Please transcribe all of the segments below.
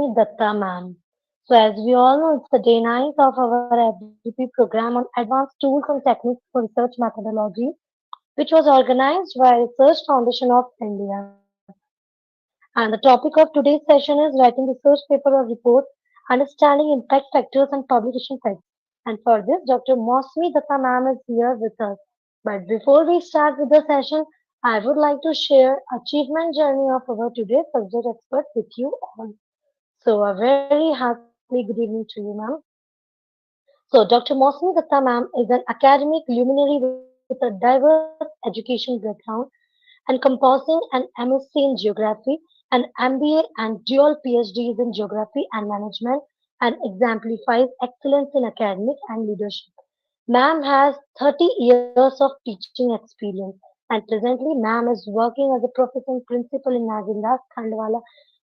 Mosmi Datta ma'am. So as we all know, it's the day 9 of our FDP program on advanced tools and techniques for research methodology, which was organized by Research Foundation of India. And the topic of today's session is writing research paper or report, understanding impact factors and publication facts. And for this, Dr. Mosmi Datta ma'am is here with us. But before we start with the session, I would like to share achievement journey of our today's subject expert with you all. So a very happy good evening to you, ma'am. So Dr. Mosmi Datta ma'am is an academic luminary with a diverse education background encompassing an MSc in Geography, an MBA and dual PhDs in Geography and Management, and exemplifies excellence in academic and leadership. Ma'am has 30 years of teaching experience, and presently ma'am is working as a professor and principal in Nagindas Khandwala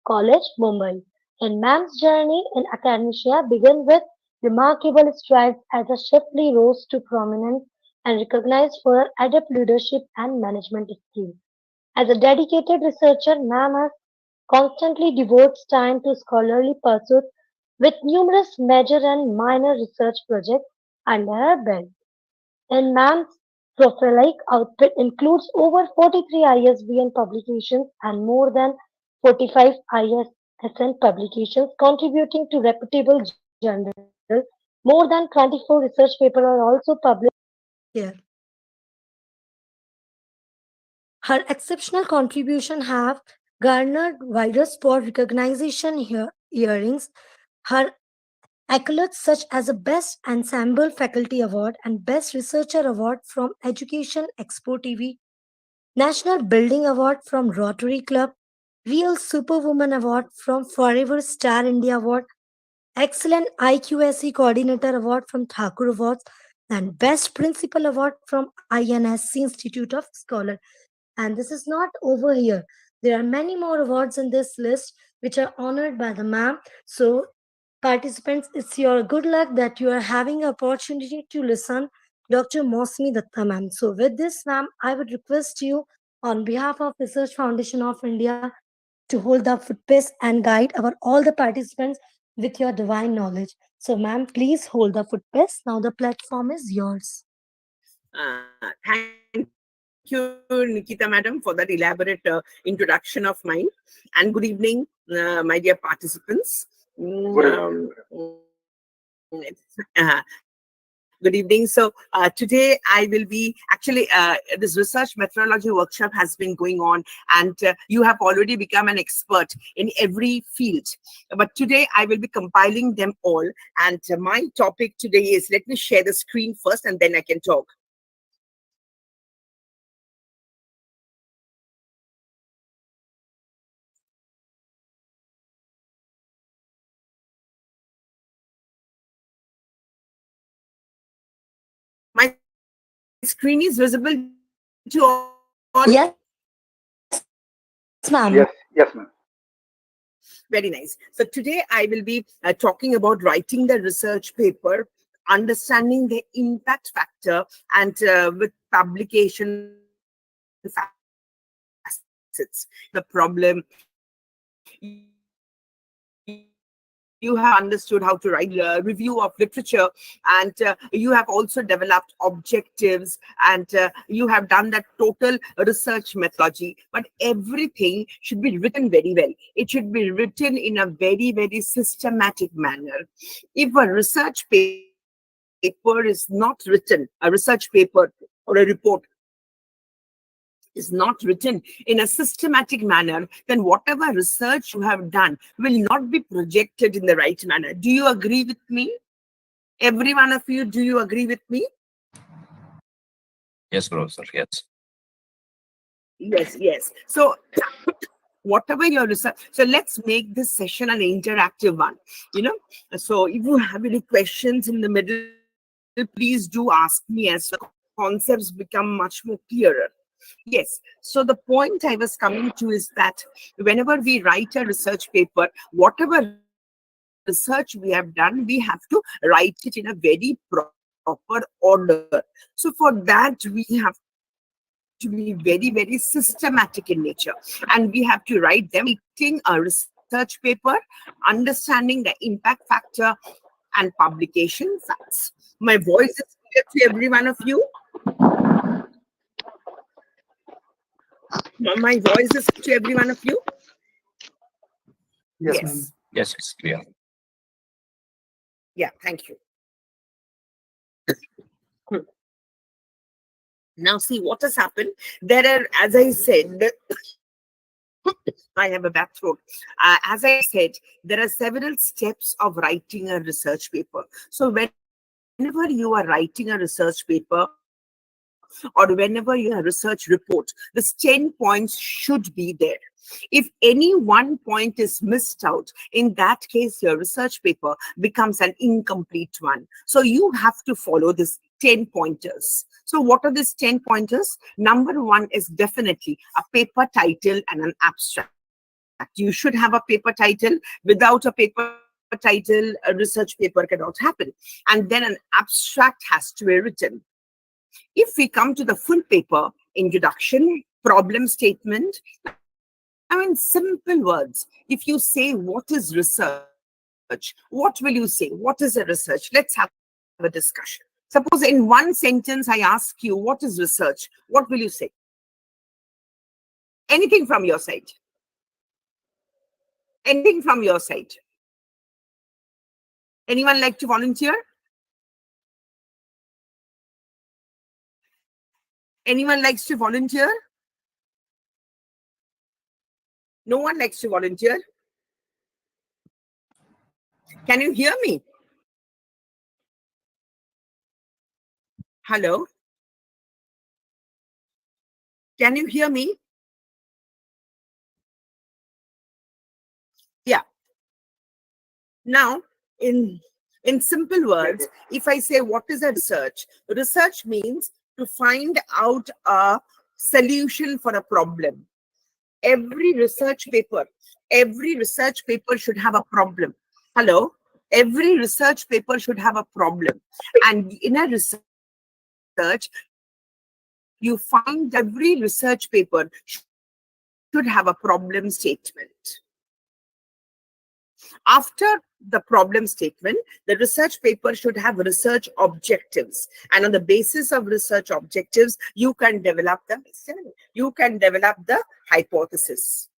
College, Mumbai. And ma'am's journey in academia began with remarkable strides as a swiftly rose to prominence and recognized for her adept leadership and management skills. As a dedicated researcher, ma'am has constantly devotes time to scholarly pursuits with numerous major and minor research projects under her belt. And ma'am's prolific output includes over 43 ISBN publications and more than 45 ISSN publications contributing to reputable journals. More than 24 research papers are also published here. Her exceptional contribution have garnered widespread recognition here hearings. Her accolades such as a Best Ensemble Faculty Award and Best Researcher Award from Education Expo TV, National Building Award from Rotary Club, Real Superwoman Award from Forever Star India Award, Excellent IQSE Coordinator Award from Thakur Awards, and Best Principal Award from INSC Institute of Scholar. And this is not over here. There are many more awards in this list which are honored by the ma'am. So, participants, it's your good luck that you are having an opportunity to listen Dr. Mosmi Datta ma'am. So, with this, ma'am, I would request you on behalf of Research Foundation of India to hold the footpace and guide our all the participants with your divine knowledge. So, ma'am, please hold the footpace. Now, the platform is yours. Thank you, Nikita madam, for that elaborate introduction of mine. And good evening, my dear participants. Good evening. Good evening. So today I will be actually this research methodology workshop has been going on, and you have already become an expert in every field. But today I will be compiling them all. And my topic today is, let me share the screen first, and then I can talk. My screen is visible to all. Yes, ma'am. Yes, ma'am. Very nice. So today I will be talking about writing the research paper, understanding the impact factor, and with publication facets. The problem, you have understood how to write a review of literature, and you have also developed objectives, and you have done that total research methodology. But everything should be written very well. It should be written in a very, very systematic manner. If a research paper is not written, a research paper or a report is not written in a systematic manner, then whatever research you have done will not be projected in the right manner. Do you agree with me? Every one of you, do you agree with me? Yes, Professor. Yes. Yes. So whatever your research, so let's make this session an interactive one. So if you have any questions in the middle, please do ask me as the concepts become much more clearer. Yes. So the point I was coming to is that whenever we write a research paper, whatever research we have done, we have to write it in a very proper order. So for that, we have to be very, very systematic in nature, and we have to write them writing a research research paper, understanding the impact factor, and publication facts. My voice is clear to every one of you. My voice is to every one of you. Yes, Yes. ma'am. Yes, it's clear. Yeah, thank you. Now, see what has happened. There are, as I said, I have a bad throat. As I said, there are several steps of writing a research paper. So, whenever you are writing a research paper or whenever you have a research report, this 10 points should be there. If any one point is missed out, in that case, your research paper becomes an incomplete one. So you have to follow this 10 pointers. So what are these 10 pointers? Number one is definitely a paper title and an abstract. You should have a paper title. Without a paper title, a research paper cannot happen. And then an abstract has to be written. If we come to the full paper, introduction, problem statement, I mean, simple words. If you say, what is research? What will you say? What is a research? Let's have a discussion. Suppose in one sentence, I ask you, what is research? What will you say? Anything from your side? Anything from your side? Anyone like to volunteer? Anyone likes to volunteer? No one likes to volunteer. Can you hear me? Hello? Can you hear me? Yeah. Now, in simple words, if I say what is a research? Research means to find out a solution for a problem. Every research paper should have a problem. Hello? Every research paper should have a problem. And in a research, you find every research paper should have a problem statement. After the problem statement, the research paper should have research objectives. And on the basis of research objectives, you can develop the hypothesis.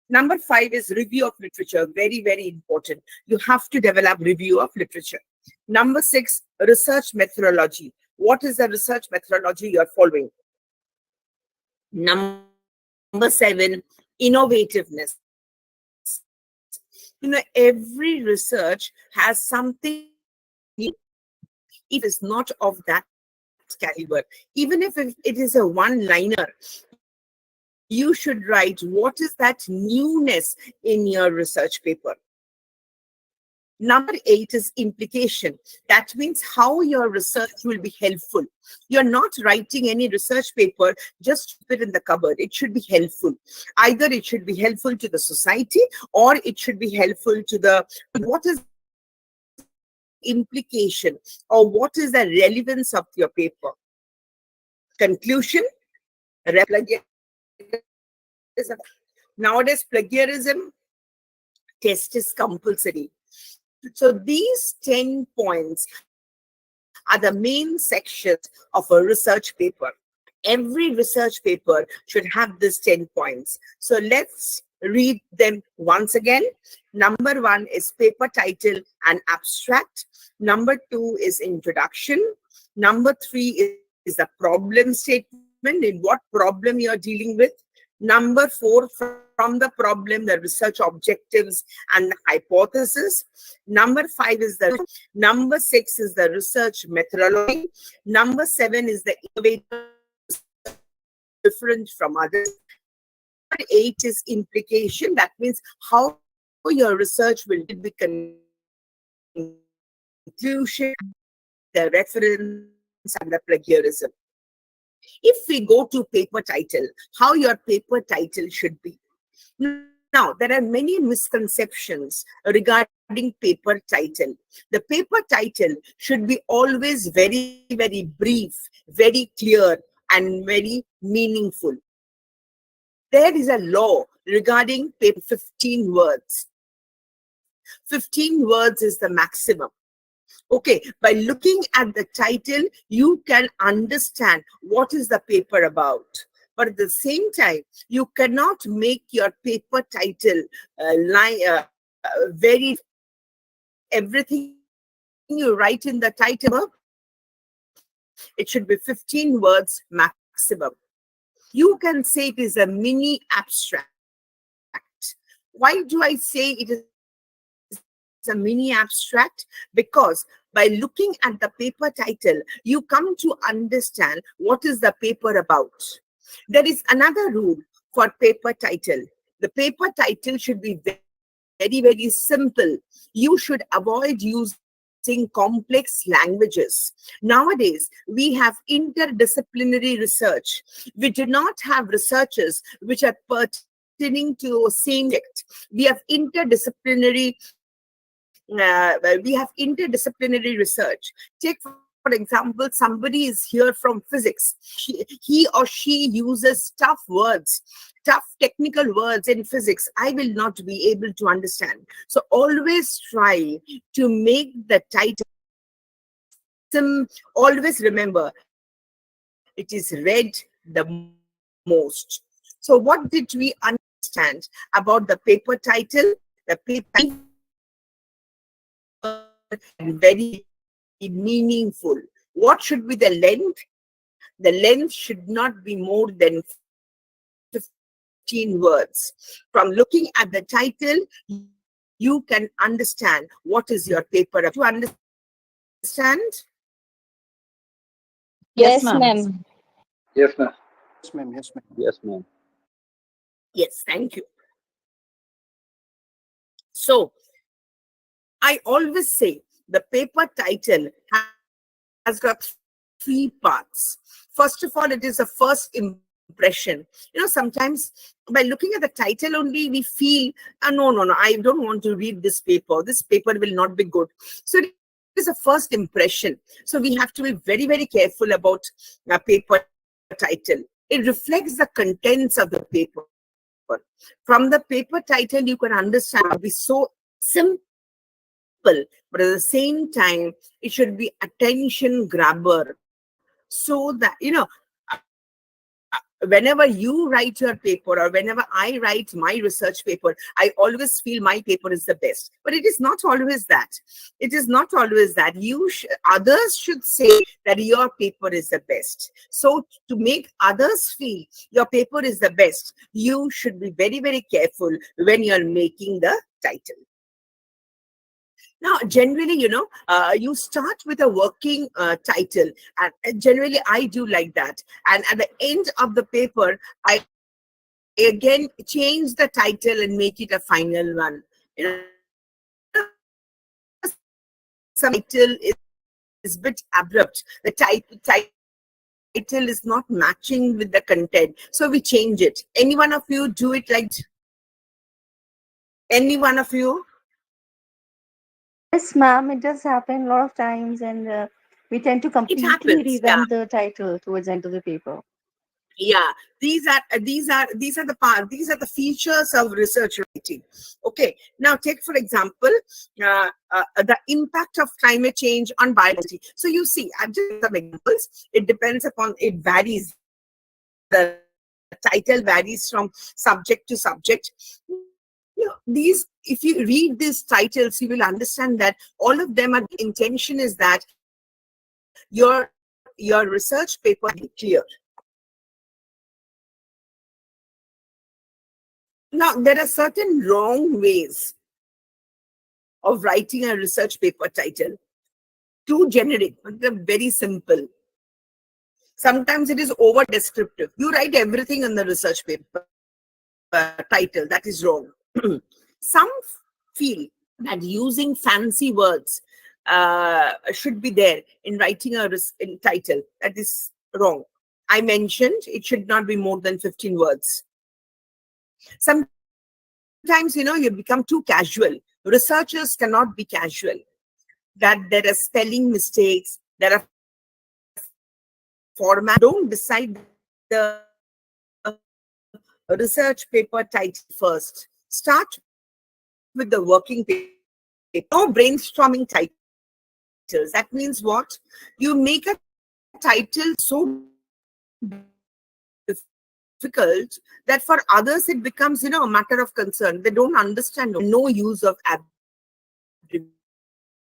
Number 5 is review of literature. Very, very important. You have to develop review of literature. Number 6, research methodology. What is the research methodology you are following? Number 7, innovativeness. Every research has something new. If it's not of that caliber, even if it is a one-liner, you should write what is that newness in your research paper. Number 8 is implication. That means how your research will be helpful. You're not writing any research paper just to put it in the cupboard. It should be helpful. Either it should be helpful to the society or it should be helpful to the, what is implication or what is the relevance of your paper? Conclusion, plagiarism. Nowadays, plagiarism test is compulsory. So these 10 points are the main sections of a research paper. Every research paper should have these 10 points. So let's read them once again. Number 1 is paper title and abstract. Number 2 is introduction. Number 3 is the problem statement, in what problem you're dealing with. Number 4, from the problem, the research objectives and the hypothesis. Number 5 is the, number 6 is the research methodology. Number 7 is the innovative, different from others. Number 8 is implication. That means how your research will be conclusion, the reference, and the plagiarism. If we go to paper title, how your paper title should be. Now, there are many misconceptions regarding paper title. The paper title should be always very, very brief, very clear, and very meaningful. There is a law regarding paper 15 words. 15 words is the maximum. Okay, by looking at the title, you can understand what is the paper about. But at the same time, you cannot make your paper title very everything you write in the title. It should be 15 words maximum. You can say it is a mini abstract. Why do I say it is a mini abstract? Because by looking at the paper title, you come to understand what is the paper about. There is another rule for paper title. The paper title should be very, very simple. You should avoid using complex languages. Nowadays, we have interdisciplinary research. We do not have researchers which are pertaining to same subject. We have interdisciplinary research. Take, for example, somebody is here from physics. He or she uses tough words, tough technical words in physics. I will not be able to understand. So always try to make the title always remember it is read the most. So what did we understand about the paper title? The paper title should be very meaningful. What should be the length? The length should not be more than 15 words. From looking at the title, you can understand what is your paper about. Do you understand? Yes, Yes, ma'am. ma'am. Yes, ma'am. Yes, ma'am. Yes, ma'am. Yes, ma'am. Yes, thank you. So, I always say the paper title has got three parts. First of all, it is a first impression. Sometimes by looking at the title only, we feel, no, I don't want to read this paper. This paper will not be good. So it is a first impression. So we have to be very, very careful about a paper title. It reflects the contents of the paper. From the paper title, you can understand it will not be so simple, but at the same time, it should be attention grabber. So that, whenever you write your paper or whenever I write my research paper, I always feel my paper is the best. But it is not always that. It is not always that. Others should say that your paper is the best. So to make others feel your paper is the best, you should be very, very careful when you're making the title. Now, generally, you start with a working title, and generally I do like that. And at the end of the paper, I again change the title and make it a final one. Sometimes the title is bit abrupt. The title is not matching with the content, so we change it. Any one of you do it like any one of you? Yes, ma'am. It does happen a lot of times, and we tend to It completely happens, yeah. revamp the title towards the end of the paper. Yeah, these are the features of research writing. Okay, now take for example the impact of climate change on biodiversity. So you see, I've just given some examples. It depends upon, it varies. The title varies from subject to subject. These, if you read these titles, you will understand that all of them are, the intention is that your research paper is clear. Now, there are certain wrong ways of writing a research paper title. Too generic, but they're very simple. Sometimes it is over descriptive. You write everything in the research paper title. That is wrong. Some feel that using fancy words should be there in writing a title. That is wrong. I mentioned it should not be more than 15 words. Sometimes, you become too casual. Researchers cannot be casual. That there are spelling mistakes, there are format. Don't decide the format. research paper title first. Start with the working paper. No brainstorming titles. That means what? You make a title so difficult that for others it becomes, a matter of concern. They don't understand or they have no use of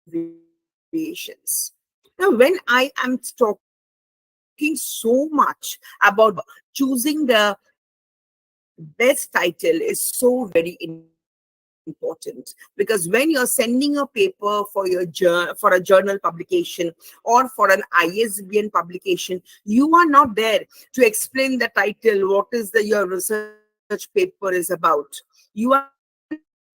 abbreviations. Now, when I am talking so much about choosing the best title is so very important, because when you're sending a paper for a journal publication or for an ISBN publication, you are not there to explain the title, what is your research paper is about. You are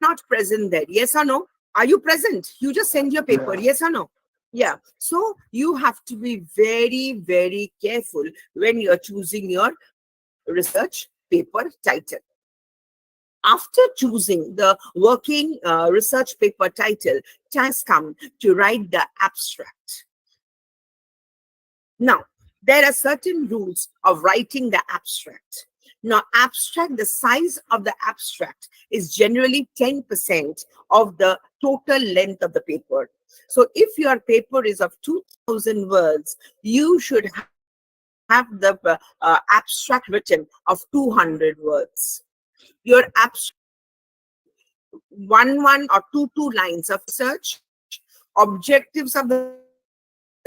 not present there. Yes or no? Are you present? You just send your paper. Yes or no? Yeah. So you have to be very, very careful when you're choosing your research paper title. After choosing the working research paper title, time has come to write the abstract. Now, there are certain rules of writing the abstract. Now, abstract, the size of the abstract is generally 10% of the total length of the paper. So if your paper is of 2000 words, you should have the abstract written of 200 words. Your abstract one or two lines of research, objectives of the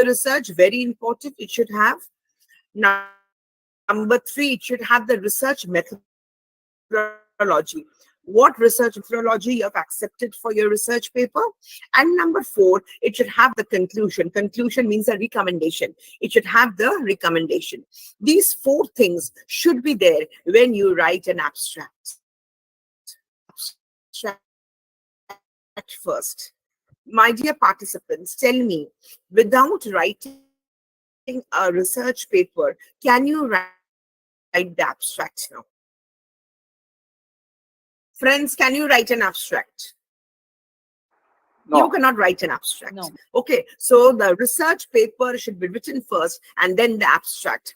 research, very important, it should have. Number 3, it should have the research methodology. What research methodology you have accepted for your research paper. And number 4, it should have the conclusion. Conclusion means a recommendation. It should have the recommendation. These 4 things should be there when you write an abstract. Abstract first. My dear participants, tell me, without writing a research paper, can you write the abstract now? Friends, can you write an abstract? You No. cannot write an abstract. No. Okay, so the research paper should be written first and then the abstract.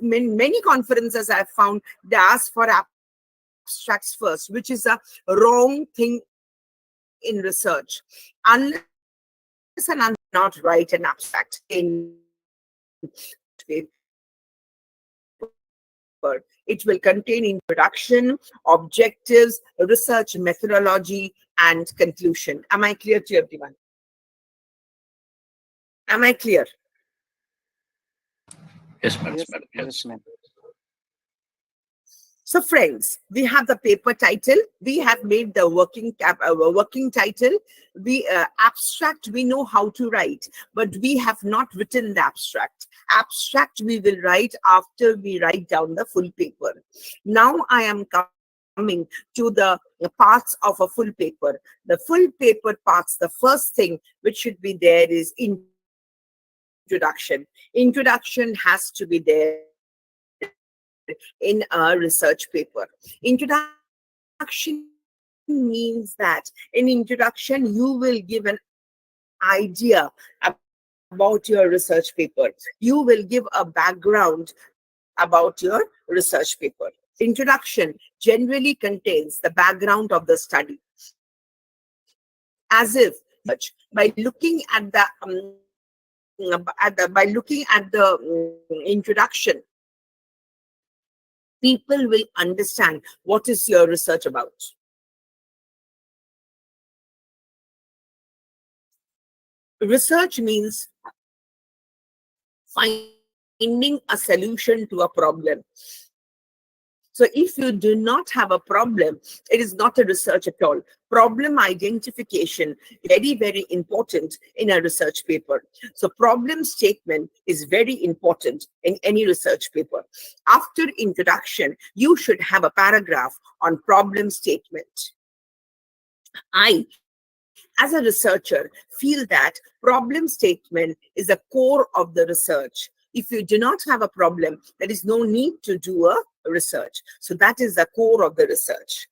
Many conferences I've found, they ask for abstracts first, which is a wrong thing in research. Unless and until you not write an abstract in paper, it will contain introduction, objectives, research methodology, and conclusion. Am I clear to everyone? Am I clear? Yes, ma'am. Yes, Yes. yes, ma'am. So friends, we have the paper title, we have made the working title, we abstract, we know how to write, but we have not written the abstract. Abstract we will write after we write down the full paper. Now I am coming to the parts of a full paper. The full paper parts, the first thing which should be there is introduction. Introduction has to be there in a research paper. Introduction means that in introduction, you will give an idea about your research paper. You will give a background about your research paper. Introduction generally contains the background of the study. As if research, by looking at the introduction, people will understand what is your research about. Research means finding a solution to a problem. So if you do not have a problem, it is not a research at all. Problem identification, very, very important in a research paper. So problem statement is very important in any research paper. After introduction, you should have a paragraph on problem statement. I, as a researcher, feel that problem statement is the core of the research. If you do not have a problem, there is no need to do a research. So that is the core of the research.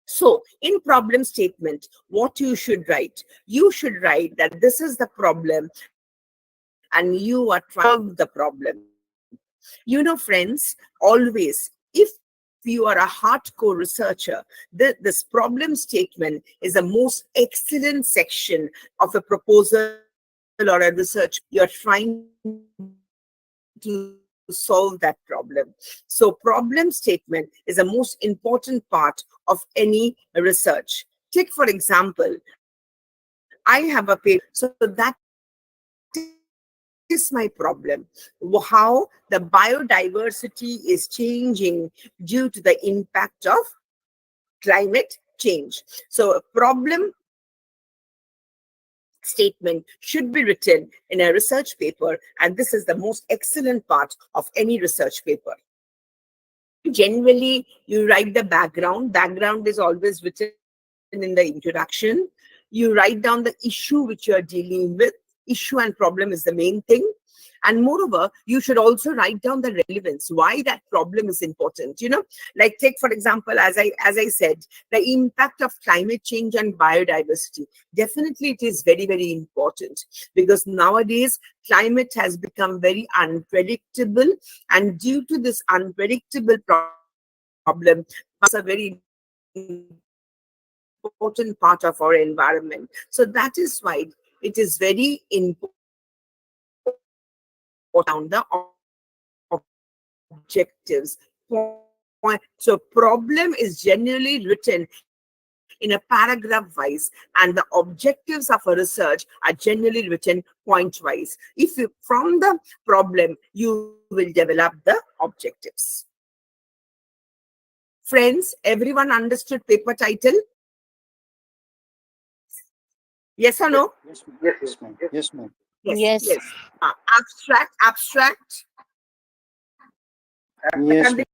So in problem statement, what you should write? You should write that this is the problem and you are trying to solve the problem. You know, friends, always if you are a hardcore researcher, this problem statement is the most excellent section of a proposal or a research you're trying to solve that problem. So problem statement is the most important part of any research. Take, for example, I have a paper, so that is my problem. How the biodiversity is changing due to the impact of climate change. So a problem statement should be written in a research paper, and this is the most excellent part of any research paper. Generally, you write the background. Background is always written in the introduction. You write down the issue which you are dealing with. Issue and problem is the main thing. And moreover, you should also write down the relevance, why that problem is important. Like take, for example, as I said, the impact of climate change and biodiversity. Definitely, it is very, very important, because nowadays climate has become very unpredictable, and due to this unpredictable problem, it's a very important part of our environment. So that is why it is very important to write down the objectives. So problem is generally written in a paragraph wise, and the objectives of a research are generally written point wise. If you, from the problem, you will develop the objectives. Friends, everyone understood paper title? Yes or no? Yes, ma'am. Yes, ma'am. Yes. Yes. Abstract. Yes, ma'am.